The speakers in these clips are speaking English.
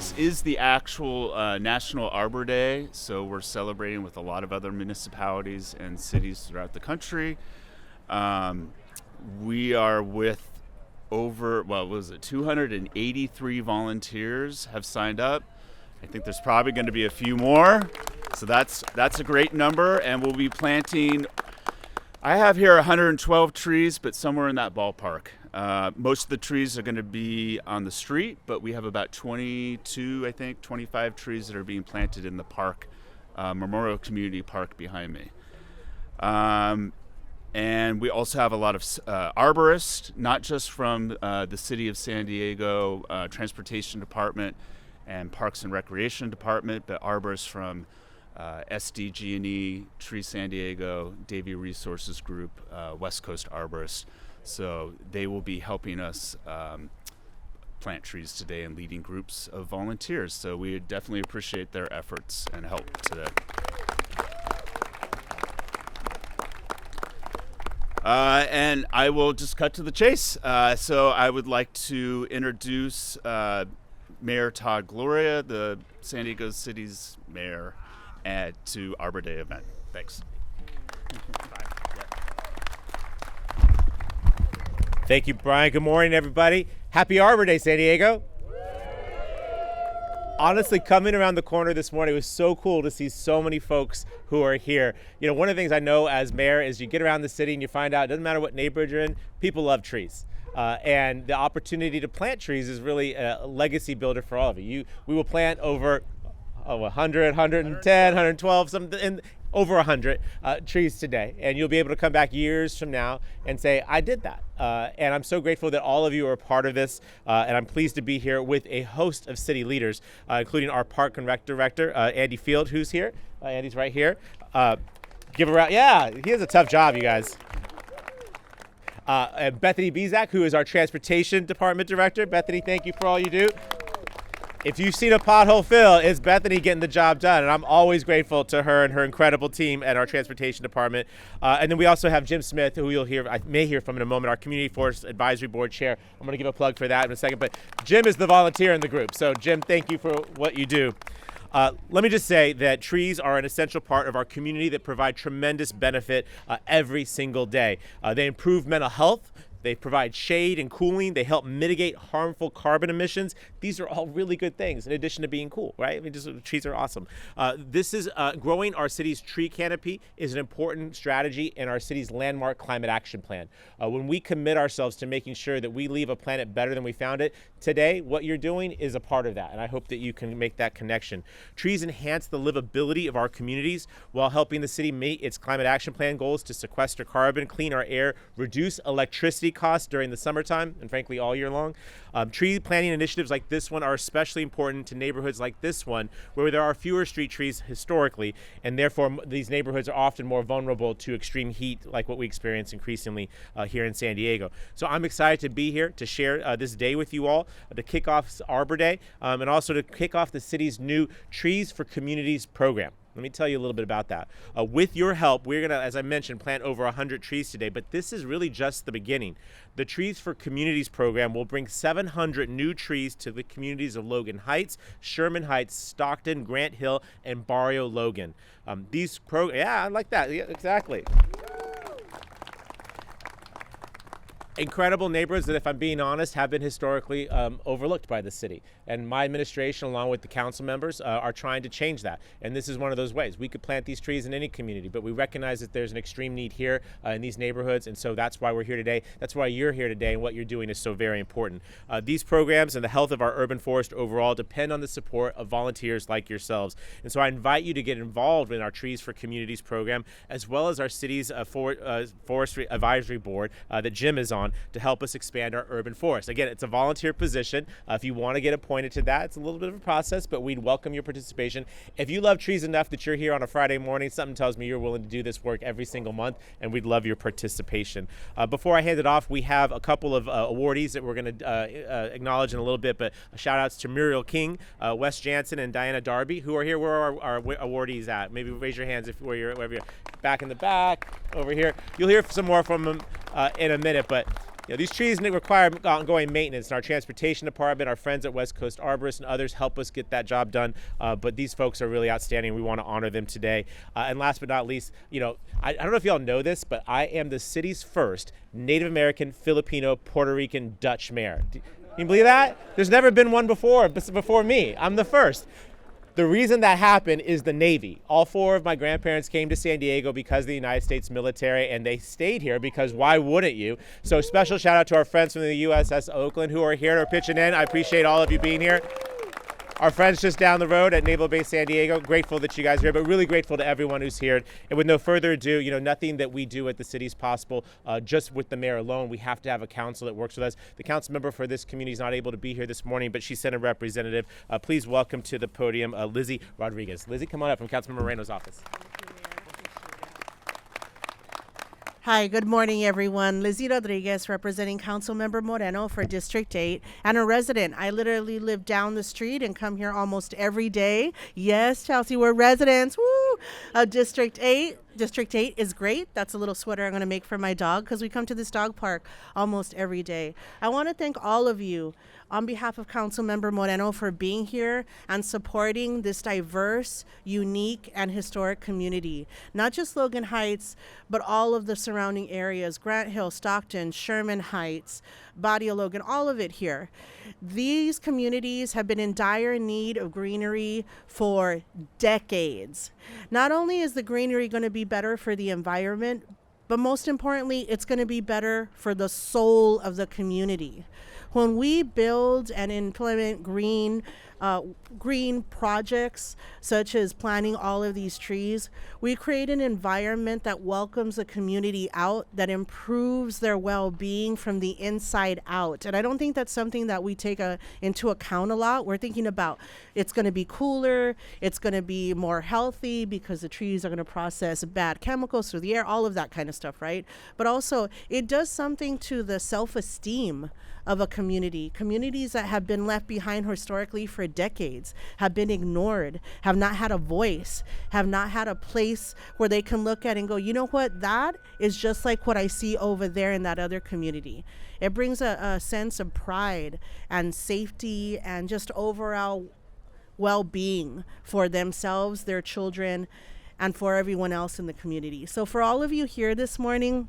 This is the actual National Arbor Day, so we're celebrating with a lot of other municipalities and cities throughout the country. We are with over, 283 volunteers have signed up. I think there's probably going to be a few more, so that's a great number, and we'll be planting, I have here 112 trees, but somewhere in that ballpark. Most of the trees are going to be on the street, but we have about 25 trees that are being planted in the park, Memorial Community Park behind me. And we also have a lot of arborists, not just from the City of San Diego Transportation Department and Parks and Recreation Department, but arborists from SDG&E, Tree San Diego, Davie Resources Group, West Coast Arborists. So they will be helping us plant trees today and leading groups of volunteers. So we definitely appreciate their efforts and help today. And I will just cut to the chase. So I would like to introduce Mayor Todd Gloria, the San Diego City's mayor, to Arbor Day event. Thanks. Thank you, Brian. Good morning, everybody. Happy Arbor Day, San Diego. Honestly, coming around the corner this morning, it was so cool to see so many folks who are here. You know, one of the things I know as mayor is you get around the city and you find out it doesn't matter what neighborhood you're in, people love trees. And the opportunity to plant trees is really a legacy builder for all of you. We will plant over 100, 110, 112, something, over 100 trees today. And you'll be able to come back years from now and say, I did that. And I'm so grateful that all of you are a part of this. And I'm pleased to be here with a host of city leaders, including our Park and Rec Director, Andy Field, who's here. Andy's right here. Give a round. Yeah, he has a tough job, you guys. And Bethany Bezak, who is our Transportation Department Director. Bethany, thank you for all you do. If you've seen a pothole fill, it's Bethany getting the job done, and I'm always grateful to her and her incredible team at our Transportation Department. And then we also have Jim Smith, who I may hear from in a moment, our Community Forest Advisory Board Chair. I'm going to give a plug for that in a second, but Jim is the volunteer in the group. So Jim, thank you for what you do. Let me just say that trees are an essential part of our community that provide tremendous benefit every single day. They improve mental health. They provide shade and cooling. They help mitigate harmful carbon emissions. These are all really good things in addition to being cool, right? I mean, trees are awesome. This is growing our city's tree canopy is an important strategy in our city's landmark climate action plan. When we commit ourselves to making sure that we leave a planet better than we found it, today what you're doing is a part of that, and I hope that you can make that connection. Trees enhance the livability of our communities while helping the city meet its climate action plan goals to sequester carbon, clean our air, reduce electricity costs during the summertime and frankly all year long. Tree planting initiatives like this one are especially important to neighborhoods like this one where there are fewer street trees historically, and therefore these neighborhoods are often more vulnerable to extreme heat like what we experience increasingly here in San Diego. So I'm excited to be here to share this day with you all, to kick off Arbor Day, and also to kick off the city's new Trees for Communities program. Let me tell you a little bit about that. With your help, we're going to, as I mentioned, plant over 100 trees today, but this is really just the beginning. The Trees for Communities program will bring 700 new trees to the communities of Logan Heights, Sherman Heights, Stockton, Grant Hill, and Barrio Logan. Yeah, I like that. Yeah, exactly. Incredible neighborhoods that, if I'm being honest, have been historically overlooked by the city. And my administration, along with the council members, are trying to change that. And this is one of those ways. We could plant these trees in any community, but we recognize that there's an extreme need here in these neighborhoods. And so that's why we're here today. That's why you're here today, and what you're doing is so very important. These programs and the health of our urban forest overall depend on the support of volunteers like yourselves. And so I invite you to get involved in our Trees for Communities program, as well as our city's forestry advisory board that Jim is on, to help us expand our urban forest. Again, it's a volunteer position. If you want to get appointed to that, it's a little bit of a process, but we'd welcome your participation. If you love trees enough that you're here on a Friday morning, something tells me you're willing to do this work every single month, and we'd love your participation. Before I hand it off, we have a couple of awardees that we're going to acknowledge in a little bit, but shout outs to Muriel King, Wes Jansen, and Diana Darby, who are here. Where are our awardees at? Maybe raise your hands wherever you're back in the back, over here. You'll hear some more from them in a minute, but These trees require ongoing maintenance, and our transportation department, our friends at West Coast Arborists, and others help us get that job done. But these folks are really outstanding. We want to honor them today. And last but not least, I don't know if y'all know this, but I am the city's first Native American, Filipino, Puerto Rican, Dutch mayor. Can you believe that? There's never been one before me. I'm the first. The reason that happened is the Navy. All 4 of my grandparents came to San Diego because of the United States military, and they stayed here because why wouldn't you? So special shout out to our friends from the USS Oakland who are here and are pitching in. I appreciate all of you being here. Our friends just down the road at Naval Base San Diego, grateful that you guys are here, but really grateful to everyone who's here. And with no further ado, nothing that we do at the city is possible just with the mayor alone. We have to have a council that works with us. The council member for this community is not able to be here this morning, but she sent a representative. Please welcome to the podium Lizzie Rodriguez. Lizzie, come on up from Councilmember Moreno's office. Hi, good morning, everyone. Lizzie Rodriguez, representing Councilmember Moreno for District 8, and a resident. I literally live down the street and come here almost every day. Yes, Chelsea, we're residents. Woo! District 8. District 8 is great. That's a little sweater I'm going to make for my dog because we come to this dog park almost every day. I want to thank all of you on behalf of Councilmember Moreno for being here and supporting this diverse, unique, and historic community. Not just Logan Heights, but all of the surrounding areas, Grant Hill, Stockton, Sherman Heights, Badia Logan, all of it here. These communities have been in dire need of greenery for decades. Not only is the greenery going to be better for the environment, but most importantly, it's going to be better for the soul of the community. When we build and implement green projects, such as planting all of these trees, we create an environment that welcomes the community out, that improves their well-being from the inside out. And I don't think that's something that we take into account a lot. We're thinking about it's going to be cooler, it's going to be more healthy because the trees are going to process bad chemicals through the air, all of that kind of stuff, right? But also, it does something to the self-esteem of a community. Communities that have been left behind historically for decades, have been ignored, have not had a voice, have not had a place where they can look at and go, you know what, that is just like what I see over there in that other community. It brings a sense of pride and safety and just overall well-being for themselves, their children, and for everyone else in the community. So for all of you here this morning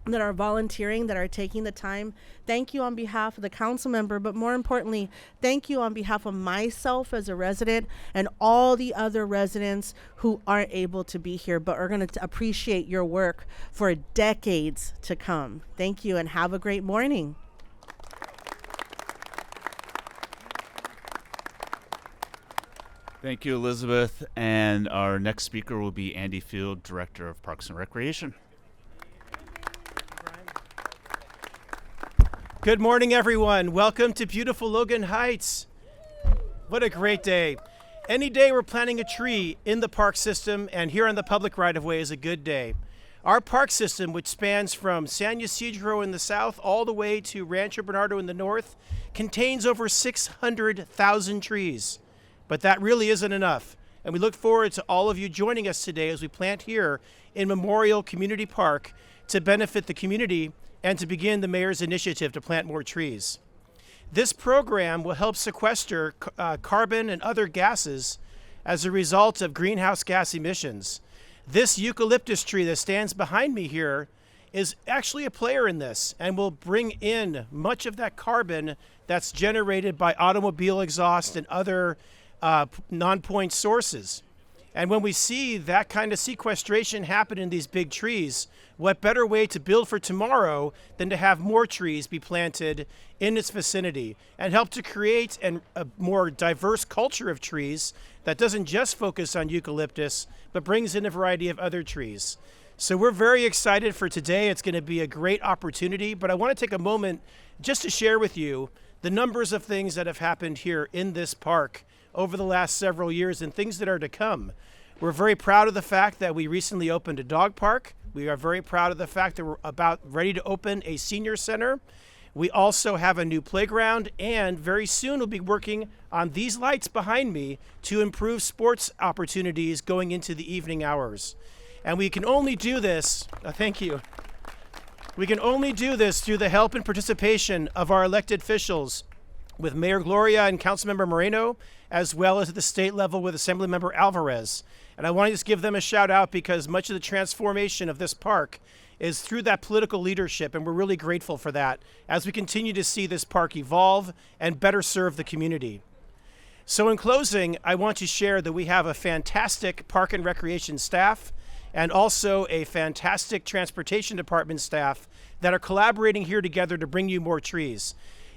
that are volunteering, that are taking the time, thank you on behalf of the council member, but more importantly, thank you on behalf of myself as a resident and all the other residents who aren't able to be here, but are going to appreciate your work for decades to come. Thank you and have a great morning. Thank you, Elizabeth. And our next speaker will be Andy Field, Director of Parks and Recreation. Good morning, everyone. Welcome to beautiful Logan Heights. What a great day. Any day we're planting a tree in the park system and here on the public right-of-way is a good day. Our park system, which spans from San Ysidro in the south all the way to Rancho Bernardo in the north, contains over 600,000 trees. But that really isn't enough. And we look forward to all of you joining us today as we plant here in Memorial Community Park to benefit the community and to begin the mayor's initiative to plant more trees. This program will help sequester carbon and other gases as a result of greenhouse gas emissions. This eucalyptus tree that stands behind me here is actually a player in this and will bring in much of that carbon that's generated by automobile exhaust and other non-point sources. And when we see that kind of sequestration happen in these big trees, what better way to build for tomorrow than to have more trees be planted in its vicinity and help to create a more diverse culture of trees that doesn't just focus on eucalyptus, but brings in a variety of other trees. So we're very excited for today. It's going to be a great opportunity, but I want to take a moment just to share with you the numbers of things that have happened here in this park over the last several years and things that are to come. We're very proud of the fact that we recently opened a dog park. We are very proud of the fact that we're about ready to open a senior center. We also have a new playground, and very soon we'll be working on these lights behind me to improve sports opportunities going into the evening hours. And we can only do this, thank you. We can only do this through the help and participation of our elected officials, with Mayor Gloria and Councilmember Moreno, as well as at the state level with Assemblymember Alvarez. And I want to just give them a shout out because much of the transformation of this park is through that political leadership, and we're really grateful for that as we continue to see this park evolve and better serve the community. So in closing, I want to share that we have a fantastic park and recreation staff and also a fantastic transportation department staff that are collaborating here together to bring you more trees.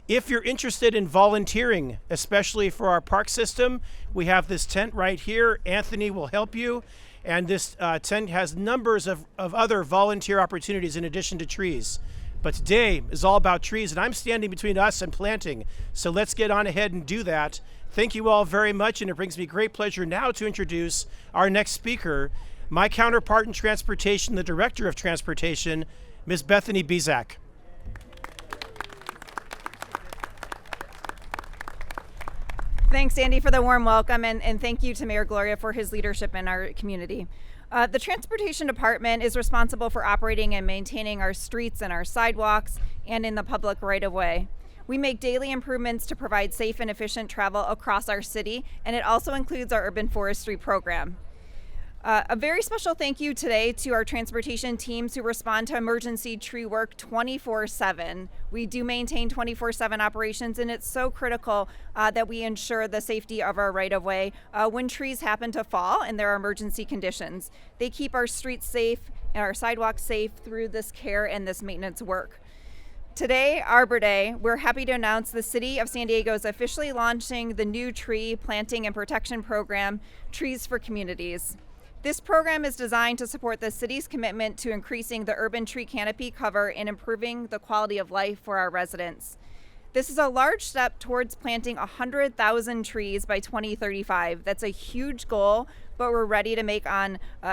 If you're interested in volunteering, especially for our park system, we have this tent right here. Anthony will help you. And this tent has numbers of other volunteer opportunities in addition to trees. But today is all about trees, and I'm standing between us and planting. So let's get on ahead and do that. Thank you all very much, and it brings me great pleasure now to introduce our next speaker, my counterpart in transportation, the Director of Transportation, Ms. Bethany Bizak. Thanks, Andy, for the warm welcome, and thank you to Mayor Gloria for his leadership in our community. The Transportation Department is responsible for operating and maintaining our streets and our sidewalks and in the public right-of-way. We make daily improvements to provide safe and efficient travel across our city, and it also includes our urban forestry program. A very special thank you today to our transportation teams who respond to emergency tree work 24/7. We do maintain 24/7 operations, and it's so critical that we ensure the safety of our right-of-way when trees happen to fall and there are emergency conditions. They keep our streets safe and our sidewalks safe through this care and this maintenance work. Today, Arbor Day, we're happy to announce the City of San Diego is officially launching the new tree planting and protection program, Trees for Communities. This program is designed to support the city's commitment to increasing the urban tree canopy cover and improving the quality of life for our residents. This is a large step towards planting 100,000 trees by 2035. That's a huge goal, but we're ready to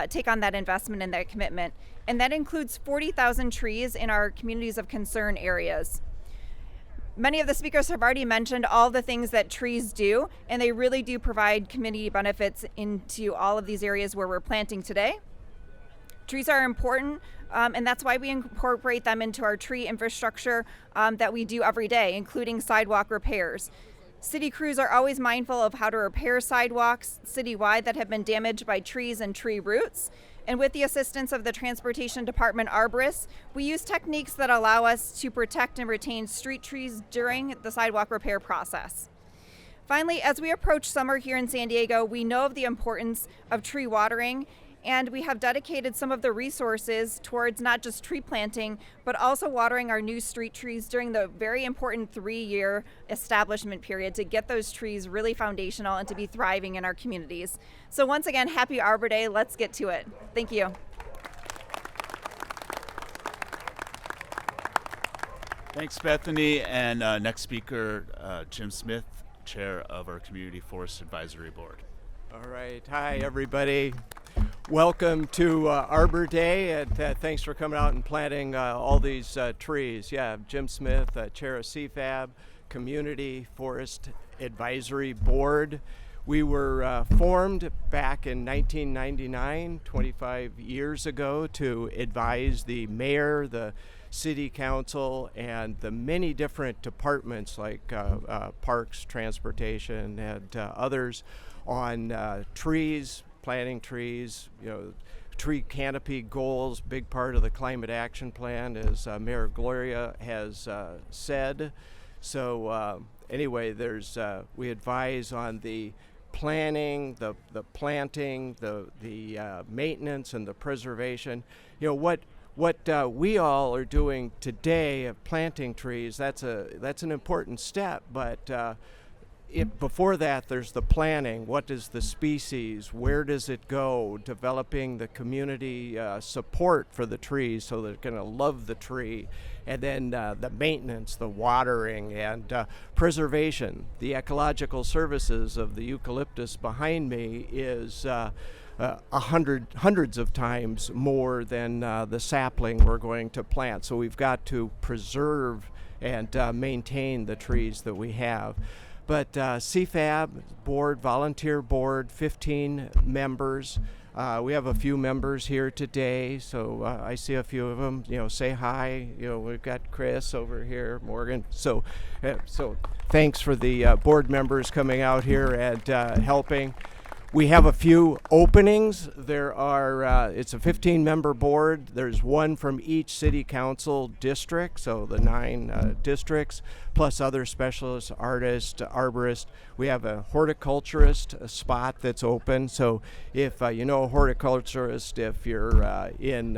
take on that investment and that commitment. And that includes 40,000 trees in our communities of concern areas. Many of the speakers have already mentioned all the things that trees do, and they really do provide community benefits into all of these areas where we're planting today. Trees are important, and that's why we incorporate them into our tree infrastructure that we do every day, including sidewalk repairs. City crews are always mindful of how to repair sidewalks citywide that have been damaged by trees and tree roots. And with the assistance of the Transportation Department arborists, we use techniques that allow us to protect and retain street trees during the sidewalk repair process. Finally, as we approach summer here in San Diego, we know of the importance of tree watering, and we have dedicated some of the resources towards not just tree planting, but also watering our new street trees during the very important 3-year establishment period to get those trees really foundational and to be thriving in our communities. So once again, happy Arbor Day. Let's get to it. Thank you. Thanks, Bethany. And next speaker, Jim Smith, Chair of our Community Forest Advisory Board. All right. Hi, everybody. Welcome to Arbor Day, and thanks for coming out and planting all these trees. Yeah, Jim Smith, Chair of CFAB, Community Forest Advisory Board. We were formed back in 1999, 25 years ago, to advise the mayor, the city council, and the many different departments like parks, transportation, and others on trees, planting trees, tree canopy goals, big part of the climate action plan, as Mayor Gloria has said. So anyway, we advise on the planning, the planting, the maintenance, and the preservation. What we all are doing today of planting trees, that's an important step, but before that, there's the planning. What is the species? Where does it go? Developing the community support for the trees so they're going to love the tree. And then the maintenance, the watering, and preservation. The ecological services of the eucalyptus behind me is hundreds of times more than the sapling we're going to plant. So we've got to preserve and maintain the trees that we have. But CFAB board, volunteer board, 15 members. We have a few members here today, so I see a few of them. Say hi. We've got Chris over here, Morgan. So thanks for the board members coming out here and helping. We have a few openings. There are, it's a 15-member board. There's one from each city council district, so the 9 districts, plus other specialists, artists, arborists. We have a horticulturist spot that's open. So if you know a horticulturist, if you're in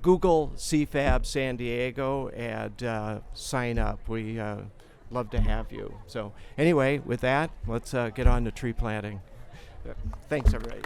Google CFAB San Diego and sign up. We love to have you. So anyway, with that, let's get on to tree planting. Thanks, everybody.